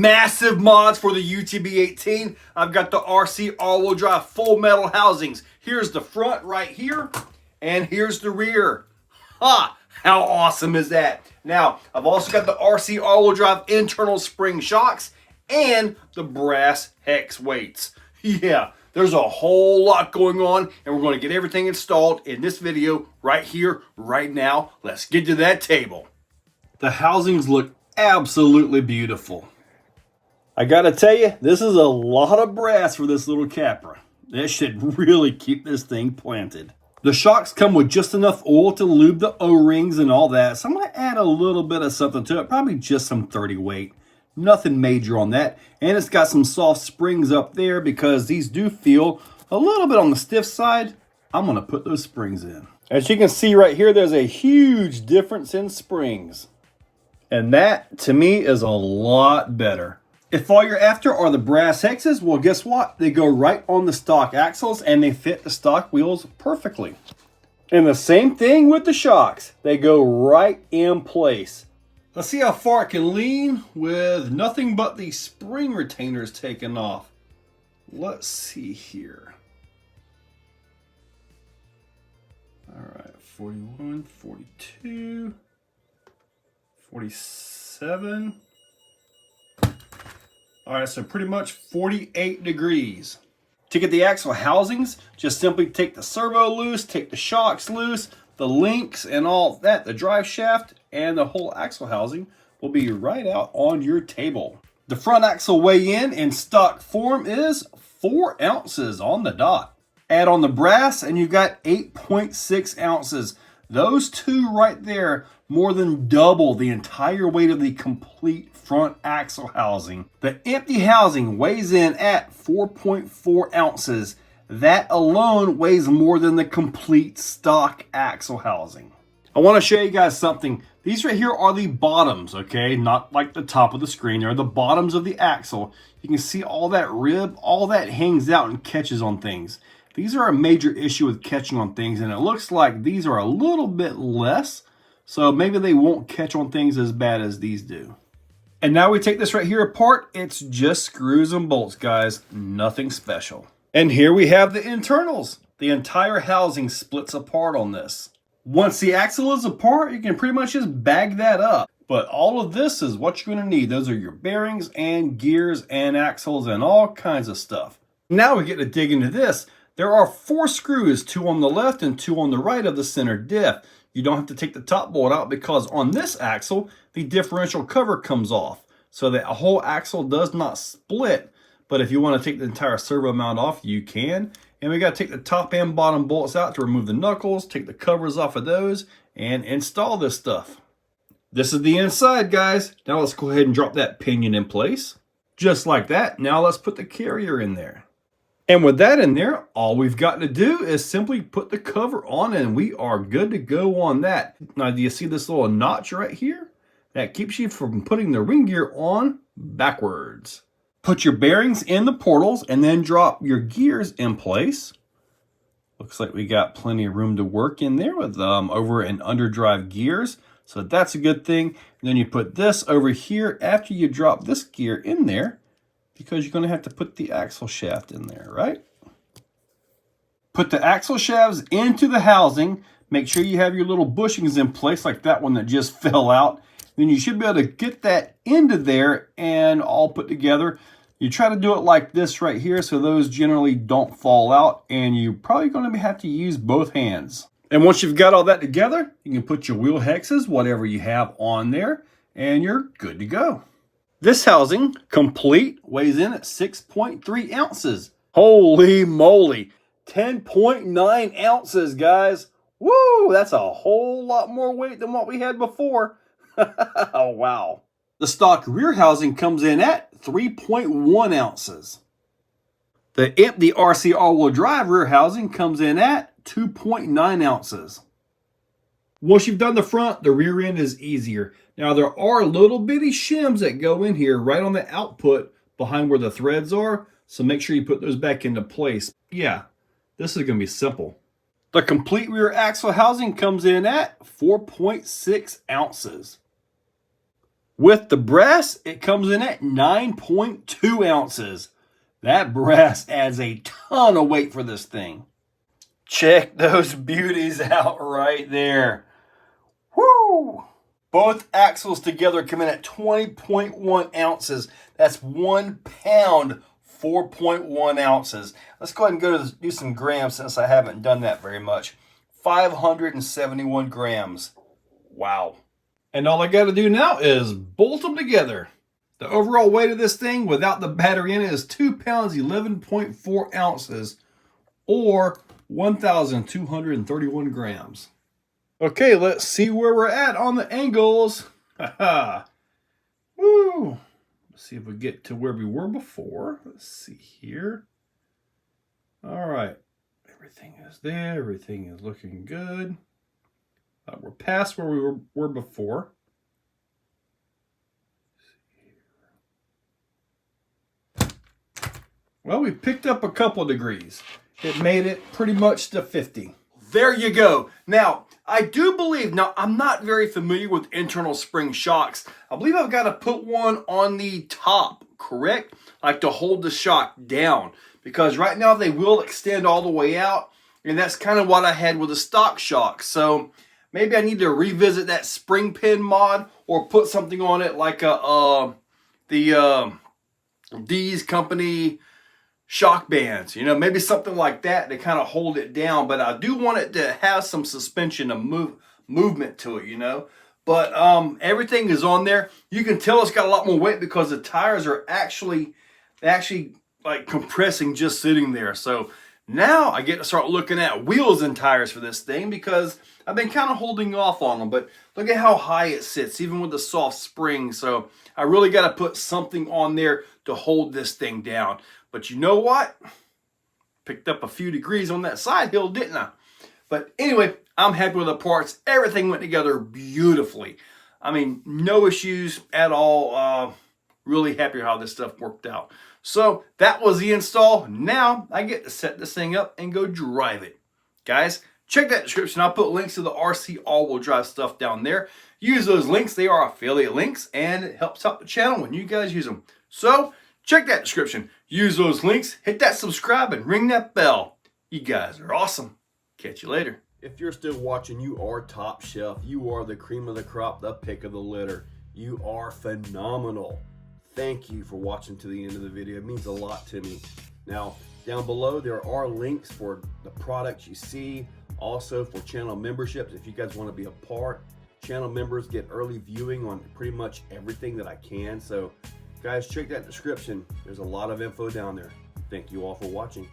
Massive mods for the UTB18. I've got the RC all-wheel drive full metal housings. Here's the front right here, and here's the rear. Ha! How awesome is that? Now, I've also got the RC all-wheel drive internal spring shocks and the brass hex weights. Yeah, there's a whole lot going on, and we're going to get everything installed in this video right here, right now. Let's get to that table. The housings look absolutely beautiful. I gotta tell you, this is a lot of brass for this little Capra. That should really keep this thing planted. The shocks come with just enough oil to lube the O-rings and all that, so I'm going to add a little bit of something to it, probably just some 30 weight. Nothing major on that. And it's got some soft springs up there because these do feel a little bit on the stiff side. I'm going to put those springs in. As you can see right here, there's a huge difference in springs. And that, to me, is a lot better. If all you're after are the brass hexes, well, guess what? They go right on the stock axles and they fit the stock wheels perfectly. And the same thing with the shocks. They go right in place. Let's see how far it can lean with nothing but the spring retainers taken off. Let's see here. All right, 41, 42, 47. All right, so pretty much 48 degrees. To get the axle housings, just simply take the servo loose, take the shocks loose, the links and all that, the drive shaft and the whole axle housing will be right out on your table. The front axle weigh-in in stock form is 4 ounces on the dot. Add on the brass and you've got 8.6 ounces. Those two right there more than double the entire weight of the complete front axle housing. The empty housing weighs in at 4.4 ounces. That alone weighs more than the complete stock axle housing. I want to show you guys something. These right here are the bottoms, okay? Not like the top of the screen. They're the bottoms of the axle. You can see all that rib, all that hangs out and catches on things. These are a major issue with catching on things, and it looks like these are a little bit less, so maybe they won't catch on things as bad as these do. And now we take this right here apart. It's just screws and bolts, guys. Nothing special. And here we have the internals. The entire housing splits apart on this. Once the axle is apart, you can pretty much just bag that up. But all of this is what you're going to need. Those are your bearings and gears and axles and all kinds of stuff. Now we get to dig into this. There are 4 screws, 2 on the left and 2 on the right of the center diff. You don't have to take the top bolt out because on this axle, the differential cover comes off. So that whole axle does not split. But if you want to take the entire servo mount off, you can. And we got to take the top and bottom bolts out to remove the knuckles, take the covers off of those, and install this stuff. This is the inside, guys. Now let's go ahead and drop that pinion in place. Just like that. Now let's put the carrier in there. And with that in there, all we've got to do is simply put the cover on and we are good to go on that. Now, do you see this little notch right here? That keeps you from putting the ring gear on backwards. Put your bearings in the portals and then drop your gears in place. Looks like we got plenty of room to work in there with over and underdrive gears. So that's a good thing. And then you put this over here after you drop this gear in there, because you're going to have to put the axle shaft in there, right? Put the axle shafts into the housing. Make sure you have your little bushings in place like that one that just fell out. Then you should be able to get that into there and all put together. You try to do it like this right here so those generally don't fall out, and you're probably going to have to use both hands. And once you've got all that together, you can put your wheel hexes, whatever you have on there, and you're good to go. This housing, complete, weighs in at 6.3 ounces. Holy moly, 10.9 ounces, guys. Woo, that's a whole lot more weight than what we had before. Oh, wow. The stock rear housing comes in at 3.1 ounces. The empty RC all-wheel drive rear housing comes in at 2.9 ounces. Once you've done the front, the rear end is easier. Now, there are little bitty shims that go in here right on the output behind where the threads are, so make sure you put those back into place. Yeah, this is going to be simple. The complete rear axle housing comes in at 4.6 ounces. With the brass, it comes in at 9.2 ounces. That brass adds a ton of weight for this thing. Check those beauties out right there. Woo! Both axles together come in at 20.1 ounces. That's 1 pound, 4.1 ounces. Let's go ahead and go to do some grams since I haven't done that very much. 571 grams. Wow. And all I got to do now is bolt them together. The overall weight of this thing without the battery in it is 2 pounds, 11.4 ounces, or 1,231 grams. Okay, let's see where we're at on the angles. Haha. Woo! Let's see if we get to where we were before. Let's see here. All right. Everything is there. Everything is looking good. We're past where we were before. Well, we picked up a couple degrees. It made it pretty much to 50. There you go. Now, I do believe, now I'm not very familiar with internal spring shocks. I believe I've got to put one on the top, correct? Like to hold the shock down. Because right now they will extend all the way out. And that's kind of what I had with the stock shock. So maybe I need to revisit that spring pin mod or put something on it like the D's company shock bands, you know, maybe something like that to kind of hold it down. But I do want it to have some suspension of movement to it, you know. But everything is on there. You can tell it's got a lot more weight because the tires are actually like compressing just sitting there. So now I get to start looking at wheels and tires for this thing because I've been kind of holding off on them. But look at how high it sits, even with the soft spring. So I really got to put something on there to hold this thing down. But you know what? Picked up a few degrees on that side hill, didn't I? But anyway, I'm happy with the parts. Everything went together beautifully. I mean, no issues at all. Really happy how this stuff worked out. So that was the install. Now I get to set this thing up and go drive it. Guys, check that description. I'll put links to the RC all-wheel drive stuff down there. Use those links. They are affiliate links, and it helps out the channel when you guys use them. So check that description. Use those links. Hit that subscribe and ring that bell. You guys are awesome. Catch you later. If you're still watching, you are top shelf. You are the cream of the crop, the pick of the litter. You are phenomenal. Thank you for watching to the end of the video. It means a lot to me. Now, down below, there are links for the products you see. Also for channel memberships, if you guys want to be a part. Channel members get early viewing on pretty much everything that I can. So, guys, check that description. There's a lot of info down there. Thank you all for watching.